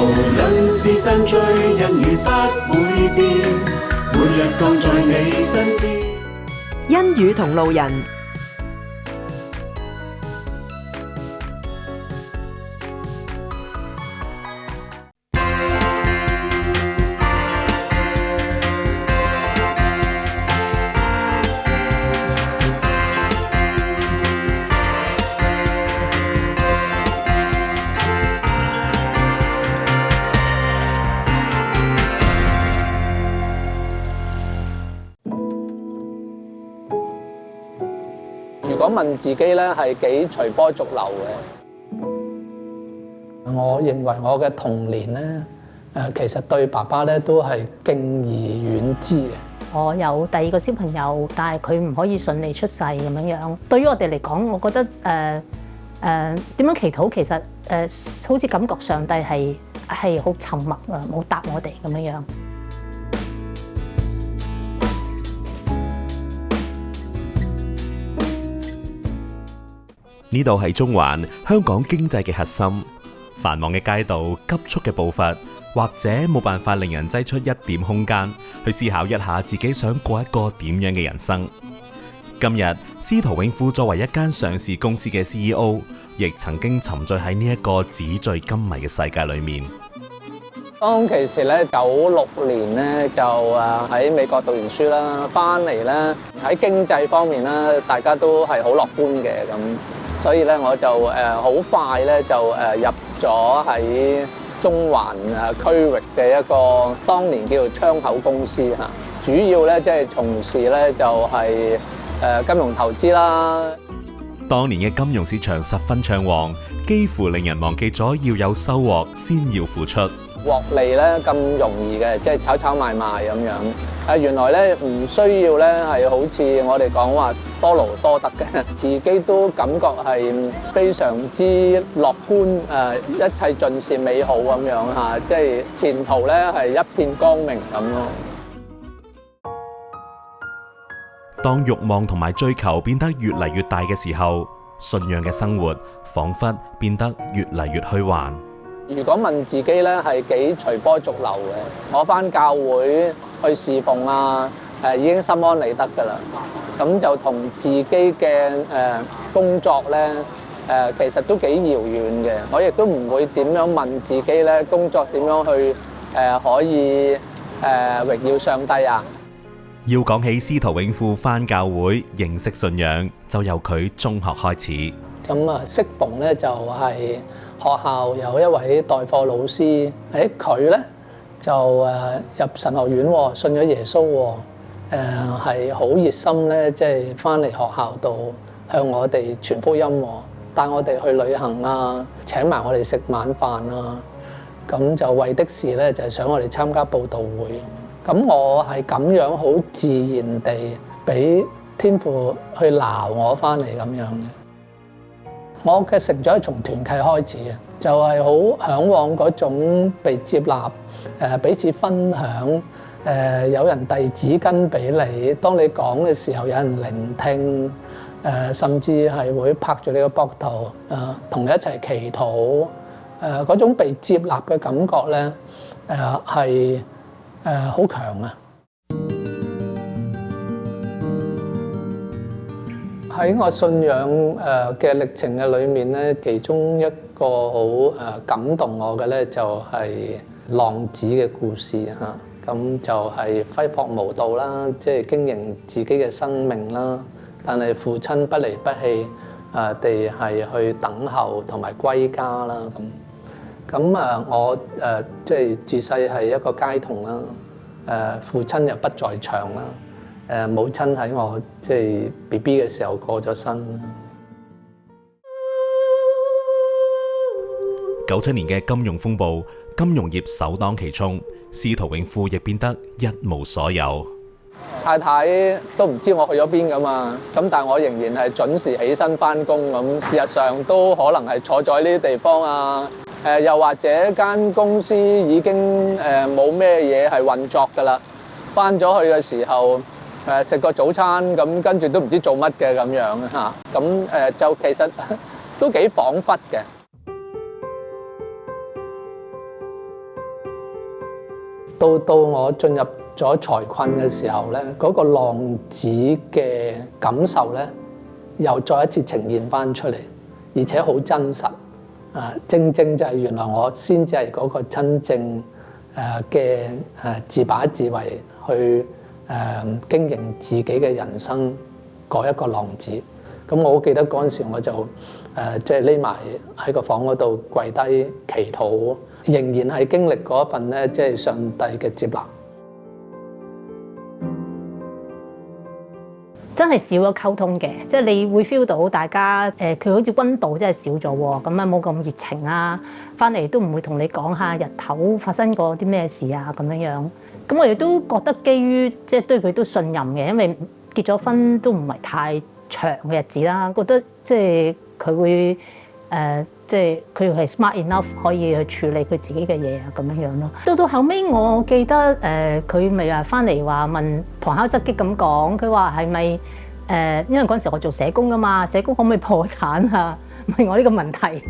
論是散聚，恩與不會變，每日降在你身邊。恩與同路人，如果問自己咧係幾隨波逐流嘅，我認為我嘅童年咧其實對爸爸咧都係敬而遠之嘅。我有第二個小朋友，但係佢唔可以順利出世咁樣樣。對於我哋嚟講，我覺得點樣祈禱其實好似感覺上帝係好沉默啊，冇答我哋咁樣樣。呢度係中環，香港經濟嘅核心。繁忙嘅街道、急速嘅步伐，或者冇辦法令人擠出一點空間去思考一下自己想過一個點樣嘅人生。今日，司徒永富作為一間上市公司嘅 CEO， 亦曾經沉醉喺呢一個紙醉金迷嘅世界裏面。當其時咧，96年咧就喺美國讀完書啦，翻嚟咧喺經濟方面咧，大家都係好樂觀嘅咁。所以咧，我就好快咧就入咗喺中環區域嘅一個當年叫做窗口公司嚇，主要咧即係從事咧就係金融投資啦。當年嘅金融市場十分暢旺，幾乎令人忘記咗要有收穫先要付出。獲利咧咁容易嘅，即係炒炒賣賣咁樣。原來咧唔需要咧係好似我哋講話多勞多得嘅，自己都感覺係非常之樂觀，一切盡是美好咁樣嚇，即係前途咧係一片光明咁咯。當慾望同埋追求變得越嚟越大嘅時候，信仰嘅生活彷彿變得越嚟越虛幻。如果問自己咧係幾隨波逐流嘅，我返教會去侍奉啊，已經心安理得㗎啦。咁就同自己嘅工作咧其實都幾遙遠嘅。我亦都唔會點樣問自己咧工作點樣去可以榮耀上帝啊。要講起司徒永富返教會認識信仰，就由佢中學開始。咁啊，適逢咧就係學校有一位代課老師，佢咧就入神學院喎，信咗耶穌喎，係好熱心咧，即係翻嚟學校度向我哋傳福音喎，帶我哋去旅行啊，請埋我哋食晚飯啊，咁就為的是咧就係想我哋參加佈道會。咁我係咁樣好自然地俾天父去撈我翻嚟咁樣嘅。我嘅成長係從團契開始嘅，就係好嚮往嗰種被接納，彼此分享，有人遞紙巾俾你，當你講嘅時候有人聆聽，甚至係會拍住你個膊頭，同你一齊祈禱，嗰種被接納嘅感覺咧，係好強啊！喺我信仰嘅歷程嘅裏面咧，其中一個好感動我嘅咧，就係浪子嘅故事嚇。咁就係揮霍無度啦，即係經營自己嘅生命啦。但係父親不離不棄地係去等候同埋歸家啦。咁我即係自細係一個街童啦。父親又不在場啦。母親喺我即係 BB 嘅時候過咗身。97年嘅金融風暴，金融業首當其衝，司徒永富亦變得一無所有。太太都唔知我去咗邊噶嘛，咁但係我仍然係準時起身返工咁。事實上都可能係坐在呢啲地方啊，又或者間公司已經冇咩嘢係運作㗎啦。返咗去嘅時候，食個早餐咁，跟住都唔知做乜嘅咁樣嚇。咁就其實都幾恍惚嘅。到我進入咗財困嘅時候咧，嗰個浪子嘅感受咧，又再一次呈現翻出嚟，而且好真實。正正就係原來我先至係嗰個真正嘅自把自為去經營自己嘅人生嗰一個浪子。咁我好記得嗰陣時，我就即係匿埋喺個房嗰度跪低祈禱，仍然係經歷嗰一份咧，即係上帝嘅接納。真係少咗溝通嘅，即係你會 feel 到大家佢好似溫度真係少咗喎，咁啊冇咁熱情啊，翻嚟都唔會同你講下日頭發生過啲咩事啊咁樣樣。咁我亦都覺得基於即係對佢都信任嘅，因為結咗婚都唔係太長嘅日子啦，覺得即係佢會即係佢係 smart enough 可以去處理佢自己嘅嘢啊咁樣樣咯。到後尾我記得佢咪話翻嚟話問旁敲側擊咁講，佢話係咪因為嗰陣時我做社工㗎嘛，社工可唔可以破產啊？問我呢個問題。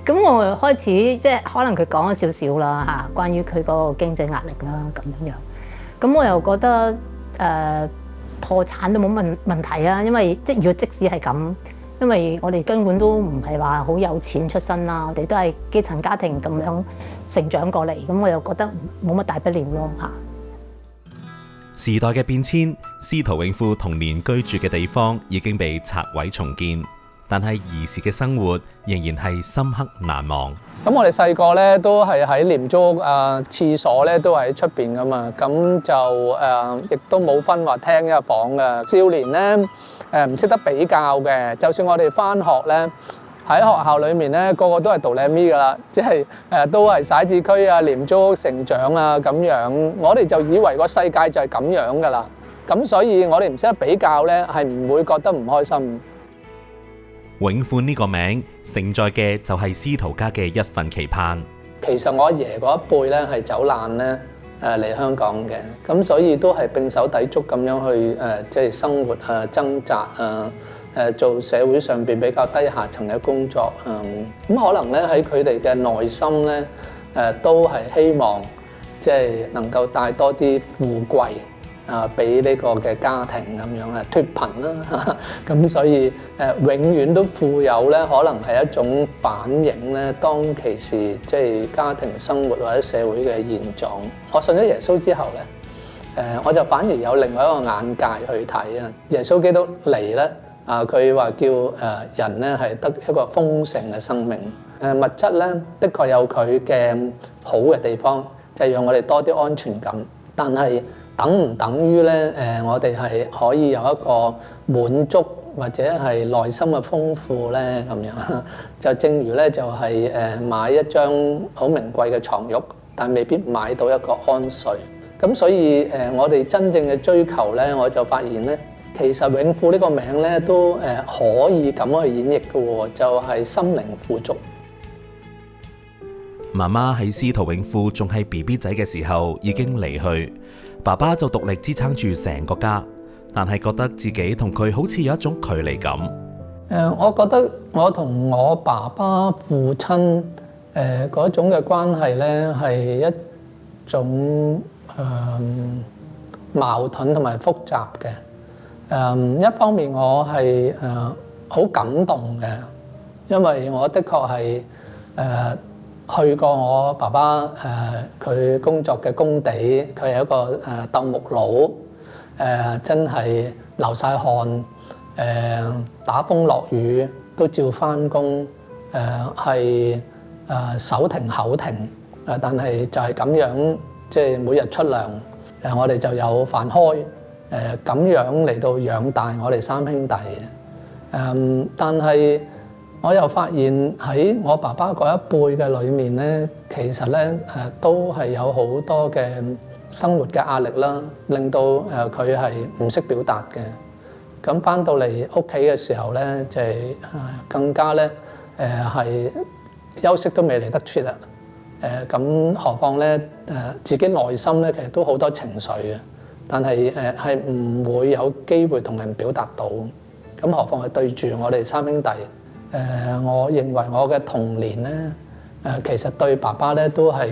咁我開始即係可能佢講咗少少啦嚇，關於佢嗰個經濟壓力啦咁樣樣。咁我又覺得破產都冇問題啊，因為如果即使係咁。因為我哋根本都唔係話好有錢出身啦，我哋都係基層家庭咁樣成長過嚟，咁我又覺得冇乜大不了咯嚇。時代嘅變遷，司徒永富童年居住嘅地方已經被拆毀重建，但係兒時嘅生活仍然係深刻難忘。咁我哋細個咧都係喺廉租屋廁所咧都係喺出邊噶嘛，咁就亦都冇分話廳一房嘅。少年咧唔識得比較嘅，就算我哋返學咧喺學校裏面咧，個個都係獨靚咪噶啦，即係都係徙置區啊、廉租屋成長啊咁樣，我哋就以為個世界就係咁樣噶啦，咁所以我哋唔識得比較咧，係唔會覺得唔開心。永富呢個名承載嘅就係司徒家嘅一份期盼。其實我阿爺嗰一輩咧係走難咧嚟香港嘅，咁所以都係並手抵足咁樣去即係生活掙扎做社會上邊比較低下層嘅工作咁可能咧喺佢哋嘅內心咧都係希望即係能夠帶多啲富貴俾呢個嘅家庭咁樣脫貧啦，咁所以永遠都富有咧，可能係一種反映咧當其時即係家庭生活或者社會嘅現狀。我信咗耶穌之後咧，我就反而有另外一個眼界去睇啊。耶穌基督嚟咧佢話叫人咧係得一個豐盛嘅生命。物質咧的確有佢嘅好嘅地方，就係讓我哋多啲安全感，但係等唔等於咧我哋係可以有一個滿足或者係內心嘅豐富咧咁樣？就正如咧就係買一張好名貴嘅床褥，但未必買到一個安睡。咁所以我哋真正嘅追求咧，我就發現咧，其實永富呢個名咧都可以咁去演繹嘅喎，就係心靈富足。媽媽喺司徒永富仲係 BB 仔嘅時候已經離去。爸爸就獨力支撐住成個家，但係覺得自己同佢好似有一種距離感。我覺得我同我爸爸父親嗰種嘅關係咧係一種矛盾同埋複雜嘅。一方面我係好感動嘅，因為我的確係去過我爸爸佢工作嘅工地，佢係一個鬥木佬，真係流晒汗，打風落雨都照返工，係手停口停，但係就係咁樣，即係每日出糧，我哋就有飯開，咁樣嚟到養大我哋三兄弟。但係我又發現喺我爸爸嗰一輩嘅裏面咧，其實咧都係有好多嘅生活嘅壓力啦，令到佢係唔識表達嘅。咁返到嚟屋企嘅時候咧，就係更加咧係休息都未嚟得切啦。咁何況咧自己內心咧其實都好多情緒嘅，但係係唔會有機會同人表達到。咁何況係對住我哋三兄弟。我認為我嘅童年咧，其實對爸爸咧都係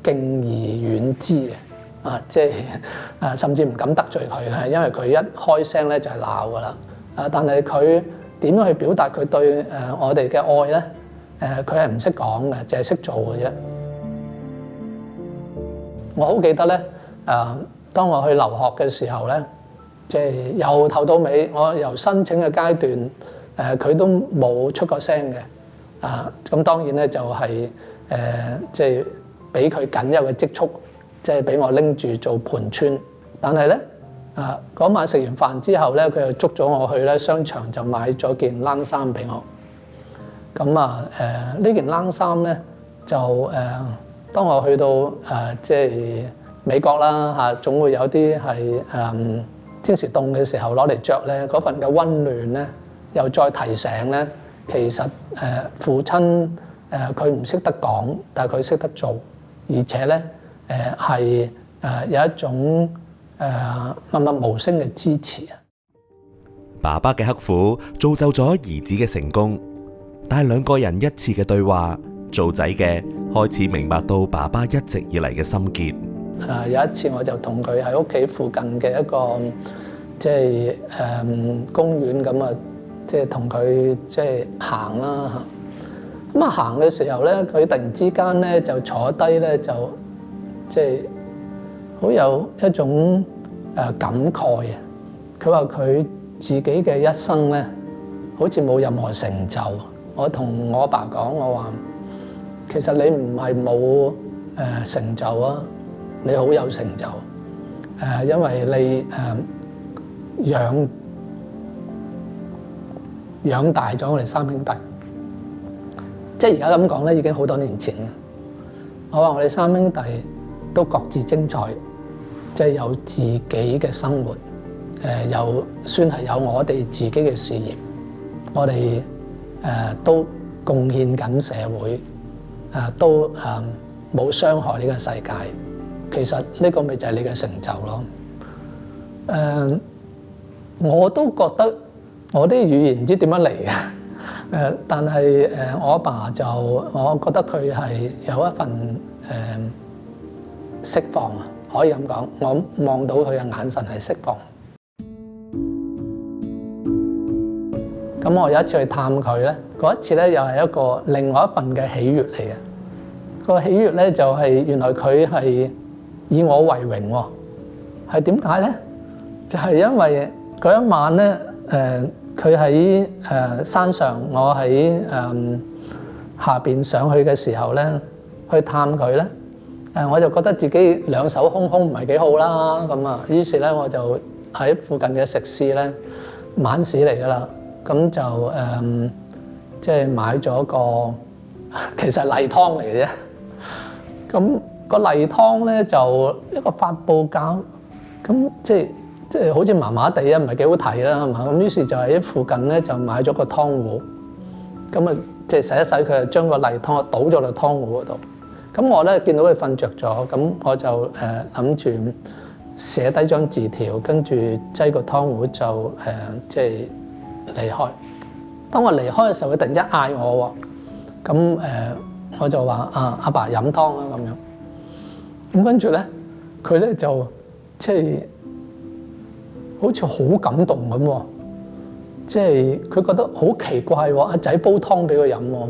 敬而遠之嘅。即係甚至唔敢得罪佢嘅，因為佢一開聲咧就係鬧㗎啦。但係佢點樣去表達佢對我哋嘅愛咧？佢係唔識講嘅，淨係識做嘅啫。我好記得咧，當我去留學嘅時候咧，即係由頭到尾，我由申請嘅階段，佢都冇出過聲嘅。咁當然咧就係即係俾佢僅有嘅積蓄，即係俾我拎住做盤川。但係咧，嗰晚食完飯之後咧，佢又捉咗我去咧商場，就買咗件冷衫俾我。咁呢件冷衫咧就當我去到即係美國啦嚇，總會有啲係天時凍嘅時候攞嚟着咧，嗰份嘅溫暖咧，又再提醒咧，其實父親佢唔識得講，但係佢識得做，而且咧係有一種默默無聲嘅支持啊！爸爸嘅刻苦造就咗兒子嘅成功，但係兩個人一次嘅對話，做仔嘅開始明白到爸爸一直以嚟嘅心結。有一次我就同佢喺屋企附近嘅一個即係公園咁啊，即係同佢即係行啦嚇。咁行嘅時候咧，佢突然之間咧就坐低咧，就即係好有一種感慨啊！佢話佢自己嘅一生咧，好似冇任何成就。我同我阿爸講，我話其實你唔係冇成就啊，你好有成就。因為你養大咗我哋三兄弟，即係而家咁講咧，已經好多年前啦。我話我哋三兄弟都各自精彩，即係有自己嘅生活，有算係有我哋自己嘅事業，我哋都貢獻緊社會，都冇傷害呢個世界。其實呢個咪就係你嘅成就咯。我都覺得我啲語言唔知點樣嚟嘅，但係我阿爸就我覺得佢係有一份釋放啊，可以咁講。我望到佢嘅眼神係釋放。咁我有一次去探佢咧，嗰一次咧又係一個另外一份嘅喜悅嚟嘅。個喜悅咧就係原來佢係以我為榮喎。係點解咧？就係因為嗰一晚咧，佢喺山上，我喺下邊上去嘅時候咧，去探佢咧，我就覺得自己兩手空空唔係幾好啦，咁啊，於是咧我就喺附近嘅食肆咧，晚市嚟噶啦，咁就即係買咗個其實例湯嚟嘅啫，咁個例湯咧就一個發泡膠，咁即係好似麻麻地啊，唔係幾好睇啦，係嘛？咁於是就喺附近咧就買咗個湯壺，咁啊即係洗一洗佢，就將個例湯倒咗落湯壺嗰度。咁我咧見到佢瞓着咗，咁我就諗住寫低張字條，跟住擠個湯壺就即係離開。當我離開嘅時候，佢突然間嗌我喎，咁我就話阿爸飲湯啦咁樣。咁跟住咧，佢咧就即係好似好感動咁喎，即係佢覺得好奇怪喎，阿仔煲湯俾佢飲喎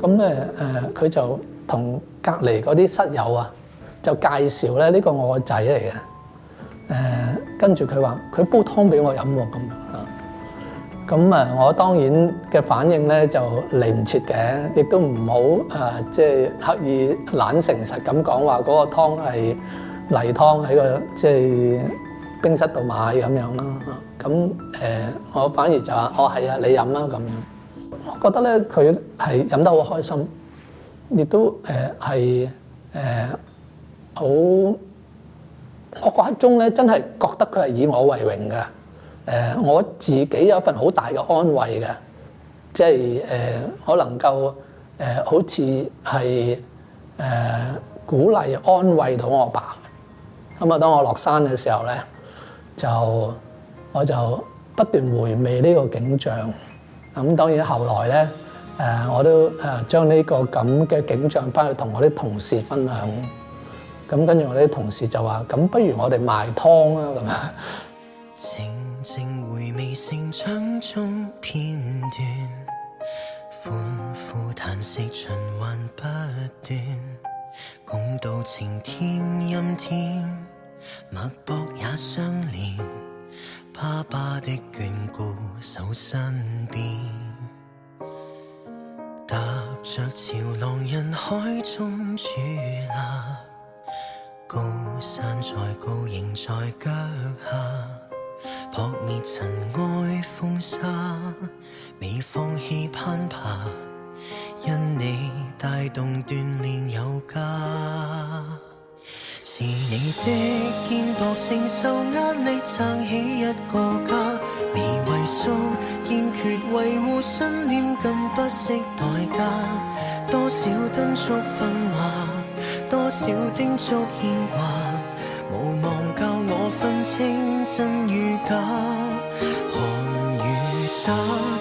咁咧佢就同隔離嗰啲室友啊，就介紹咧呢個我個仔嚟嘅，跟住佢話佢煲湯俾我飲喎咁樣，咁我當然嘅反應咧就嚟唔切嘅，亦都唔好即係刻意懶誠實咁講話嗰個湯係例湯喺個即係冰室度買咁樣啦，咁我反而就話係啊，你飲啦咁樣，我覺得咧佢係飲得好開心。亦都係好，我嗰一種咧真係覺得佢係以我為榮嘅。我自己有一份好大嘅安慰嘅，即係我能夠好似係鼓勵安慰到我爸。咁啊，當我落山嘅時候咧，我就不斷回味呢個景象。咁當然後來咧。我都將呢個咁嘅景象翻去同我啲同事分享，咁跟住我啲同事就話：咁不如我哋賣湯啊咁啊！靜靜回味成長中片段，歡呼嘆息循環不斷，共度晴天陰天，脈搏也相連，爸爸的眷顧守身邊，踏着潮浪人海中佇立，高山再高仍在腳下，撲滅塵埃風沙，未放棄攀爬，因你帶動鍛鍊有加。是你的肩膊承受壓力，撐起一個家，未畏縮，堅決維護信念，更不惜代價。多少敦促訓話，多少叮囑牽掛，無望教我分清真與假。寒與沙，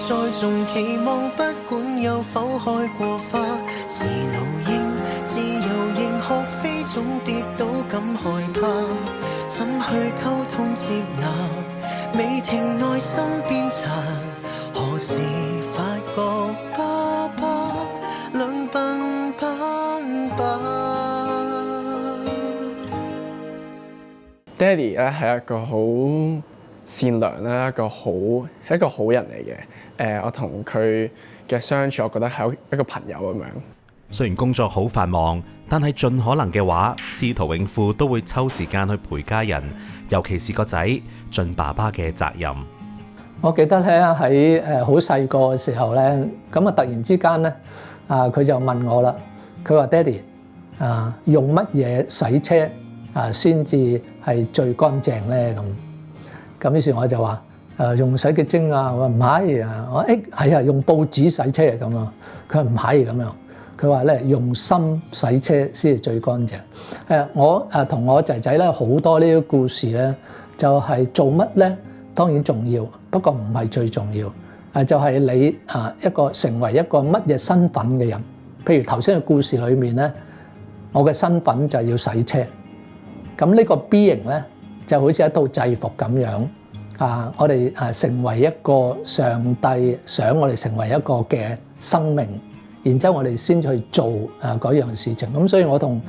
再重期望，不管有否開過花，是老鷹自由仍學飛，總跌倒感害怕，怎去溝通接納，未停內心鞭策，何時發覺爸爸兩鬢斑白。爹哋咧係一個好善良啦，係一個好人嚟嘅。我同佢嘅相處，我覺得係一個朋友咁樣。雖然工作好繁忙，但係盡可能嘅話，司徒永富都會抽時間去陪家人，尤其是個仔，盡爸爸嘅責任。我記得咧喺好細個嘅時候咧，咁啊突然之間咧佢就問我啦，佢話：爹哋用乜嘢洗車先至係最乾淨咧？咁於是我就話用洗潔精啊，我話唔係啊，我係用報紙洗車咁啊，佢話唔係咁樣。佢話咧用心洗車先係最乾淨。我同我仔仔咧好多呢啲故事咧，就係做乜咧？當然重要，不過唔係最重要。就係你一個成為一個乜嘢身份嘅人。譬如頭先嘅故事裏面咧，我嘅身份就係要洗車。咁呢個 B 型咧就好似一套制服咁樣。我哋成為一個上帝想我哋成為一個嘅生命。然之後我哋先去做嗰樣事情，咁所以我同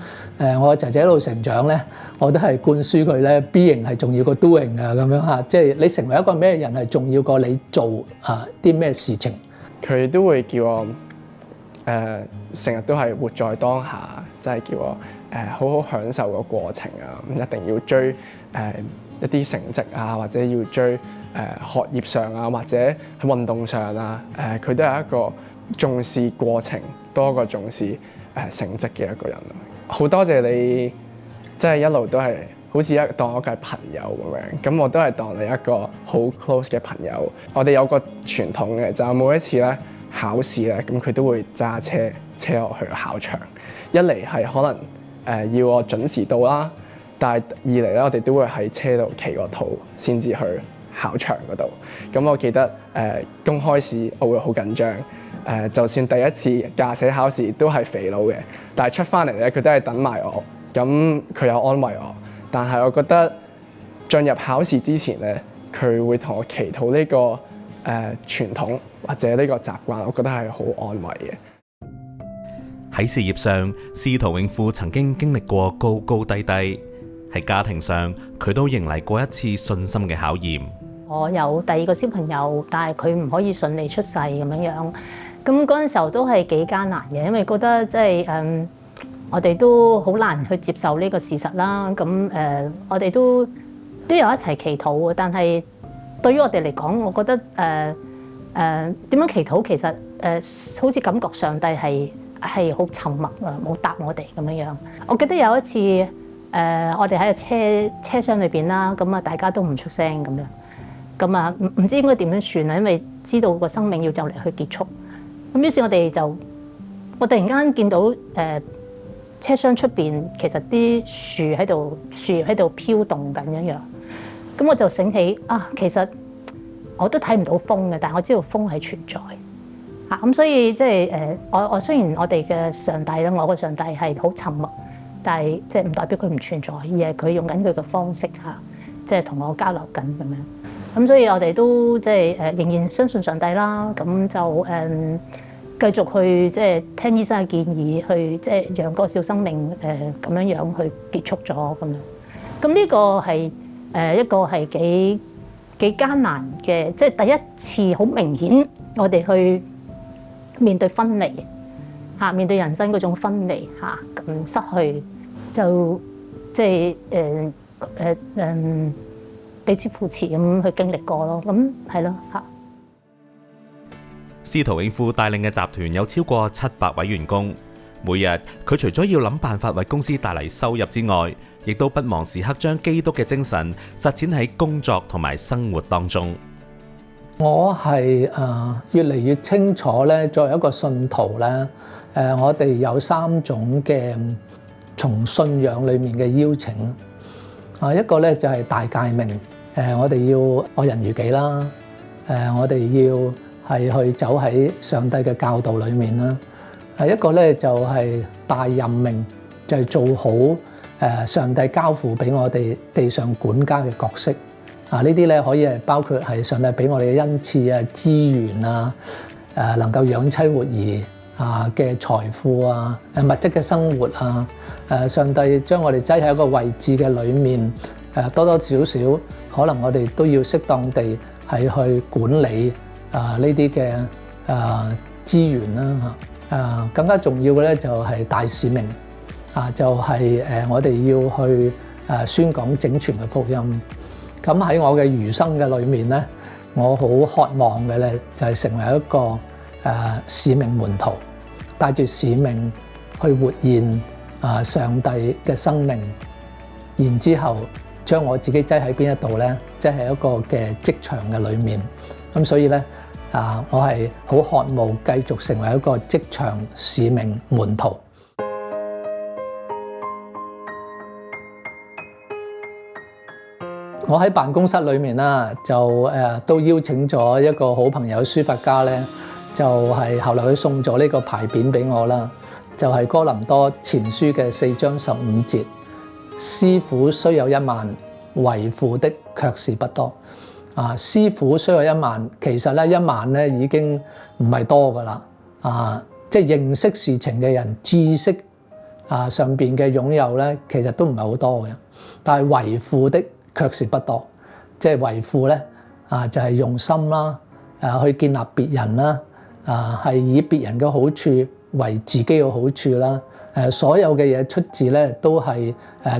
我仔仔一路成長咧，我都係灌輸佢咧 B 型係重要過 doing 啊，咁樣嚇，即係你成為一個咩人係重要過你做啲咩事情。佢都會叫我成日都係活在當下，即係叫我好好享受個過程啊，唔一定要追一啲成績啊，或者要追學業上啊，或者喺運動上啊，佢都係一個重視過程多過重視成績嘅一個人。好多謝你，即係一路都係好似當我係朋友咁樣，咁我都係當你一個好 close 嘅朋友。我哋有個傳統嘅，就係每一次咧考試咧，咁佢都會揸車我去考場。一嚟係可能要我準時到啦，但係二嚟咧我哋都會喺車度企個肚先至去考場嗰度。咁我記得公開試我會好緊張。就算第一次駕駛考試都係肥佬嘅，但係出翻嚟咧，佢都係等埋我，咁佢有安慰我。但係我覺得進入考試之前咧，佢會同我祈禱呢個傳統或者呢個習慣，我覺得係好安慰嘅。喺事業上，司徒永富曾經經歷過高高低低；喺家庭上，佢都迎嚟過一次信心嘅考驗。我有第二個小朋友，但係佢唔可以順利出世咁樣。咁嗰陣時候都係幾艱難嘅，因為覺得即係我哋都好難去接受呢個事實啦。咁我哋都有一齊祈禱嘅，但係對於我哋嚟講，我覺得點樣祈禱其實好似感覺上帝係好沉默啊，冇答我哋咁樣。我記得有一次我哋喺個車廂裏邊啦，咁啊大家都唔出聲咁樣，咁啊唔知應該點樣算啊，因為知道個生命要就嚟去結束。咁於是我突然間見到車廂出邊其實啲樹葉喺度飄動緊一樣，咁我就醒起其實我都睇唔到風嘅，但係我知道風係存在咁所以即係我雖然我哋嘅上帝咧，我個上帝係好沉默，但係即係唔代表佢唔存在，而係佢用緊佢嘅方式嚇，即係同我交流緊咁樣。咁所以我哋都即係仍然相信上帝啦，咁就繼續去即係聽醫生嘅建議，去即係讓個小生命咁樣去結束咗咁樣。咁呢個係一個係幾艱難嘅，即係第一次好明顯，我哋去面對分離嚇，面對人生嗰種分離嚇，咁失去就即係彼此扶持咁去經歷過咯，咁係咯嚇。司徒永富帶領嘅集團有超過700位員工，每日佢除咗要諗辦法為公司帶嚟收入之外，亦都不忘時刻將基督嘅精神實踐喺工作同埋生活當中。我係越嚟越清楚咧，作為一個信徒咧，我哋有3種嘅從信仰裡面嘅邀請。一個咧就係大誡命，我哋要愛人如己啦，我哋要係去走喺上帝嘅教導裏面啦。一個咧就係大任命，就係做好上帝交付俾我哋地上管家嘅角色。呢啲咧可以係包括係上帝俾我哋嘅恩賜啊、資源啊、能夠養妻活兒嘅財富啊、物質嘅生活啊。上帝將我哋擠喺一個位置嘅裏面，多多少少可能我哋都要適當地係去管理呢啲嘅資源啦嚇。更加重要嘅咧就係大使命就係我哋要去宣講整全嘅福音。咁喺我嘅餘生嘅裏面咧，我好渴望嘅咧就係成為一個使命門徒，帶住使命去活現上帝嘅生命，然之後將我自己擠喺邊一度咧，即係一個嘅職場嘅裏面。咁所以咧我係好渴望繼續成為一個職場使命門徒。我喺辦公室裏面啦，就都邀請咗一個好朋友書法家咧，就係後來佢送咗呢個牌匾俾我啦，就係哥林多前書嘅4章15節，師傅雖有1萬，為父的卻是不多。師傅雖有1萬，其實咧1萬咧已經唔係多噶啦。即係認識事情嘅人，知識上邊嘅擁有咧，其實都唔係好多嘅。但係為父的卻是不多，即係為父咧就係用心啦，去建立別人啦，係以別人嘅好處為自己嘅好處啦。所有嘅嘢出自咧都係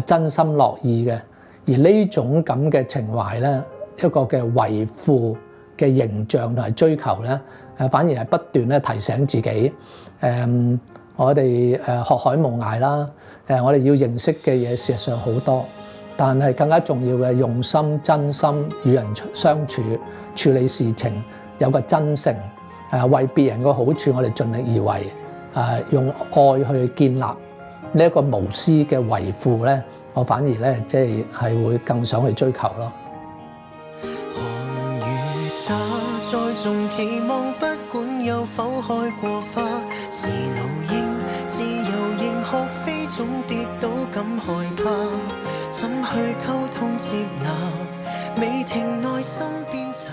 真心樂意嘅。而呢種咁嘅情懷咧，一個嘅為父嘅形象同埋追求咧，反而係不斷咧提醒自己，我哋學海無涯啦，我哋要認識嘅嘢事實上好多。但係更加重要嘅，用心真心與人相處，處理事情有個真誠，為別人嘅好處，我哋盡力而為，用愛去建立呢一個無私嘅為父咧，我反而咧即係會更想去追求咯。寒與沙再重期望，不管有否開過花，是老鷹自由迎學飛總跌倒感害怕。怎去溝通接納，未停內心鞭策。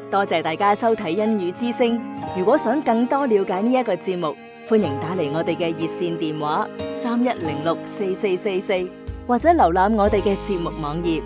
多謝大家收睇《恩語之聲》。如果想更多了解呢一個節目，歡迎打嚟我哋嘅熱線電話31064444，或者瀏覽我哋嘅節目網頁